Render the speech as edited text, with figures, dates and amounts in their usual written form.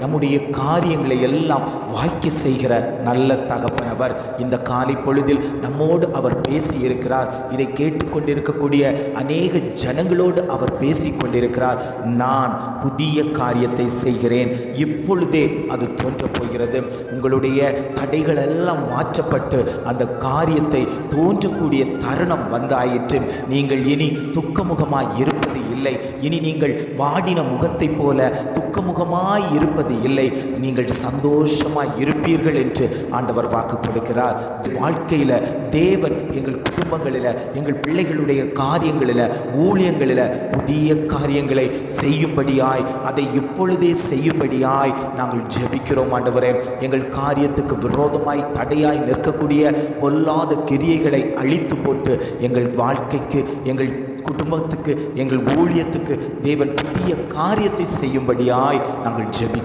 நம்முடைய காரியங்களை எல்லாம் வாய்க்க செய்கிற நல்ல தகப்பனவர். இந்த காலை பொழுதில் நம்மோடு அவர் பேசி இருக்கிறார். இதை கேட்டுக்கொண்டிருக்கக்கூடிய அநேக ஜனங்களோடு அவர் பேசி கொண்டிருக்கிறார். நான் புதிய காரியத்தை செய்கிறேன், இப்பொழுதே அது தோன்றப் போகிறது. உங்களுடைய தடைகள் எல்லாம் மாற்றப்பட்டு அந்த காரியத்தை தோன்றக்கூடிய தருணம் வந்தாயிற்று. நீங்கள் இனி துக்கமுகமாய் இருப்பது இல்லை. இனி நீங்கள் வாடின முகத்தை போல துக்கமுகமாய் இருப்பது இல்லை. நீங்கள் சந்தோஷமாய் இருப்பீர்கள் என்று ஆண்டவர் வாக்கு கொடுக்கிறார். வாழ்க்கையில் தேவன் எங்கள் குடும்பங்களில், எங்கள் பிள்ளைகளுடைய காரியங்களில், ஊழியங்களில் புதிய காரியங்களை செய்யும்படியாய், அதை இப்பொழுதே செய்யும்படியாய் நாங்கள் ஜெபிக்கிறோம். ஆண்டவரே, எங்கள் காரியத்துக்கு விரோதமாய் தடையாய் நிற்கக்கூடிய பொல்லாத கிரியைகளை அழித்து போட்டு எங்கள் வாழ்க்கைக்கு, எங்கள் குடும்பத்துக்கு, எங்கள் ஊழியத்துக்கு தேவன் புதிய காரியத்தை செய்யும்படியாய் நாங்கள் ஜெபிக்கிறோம்.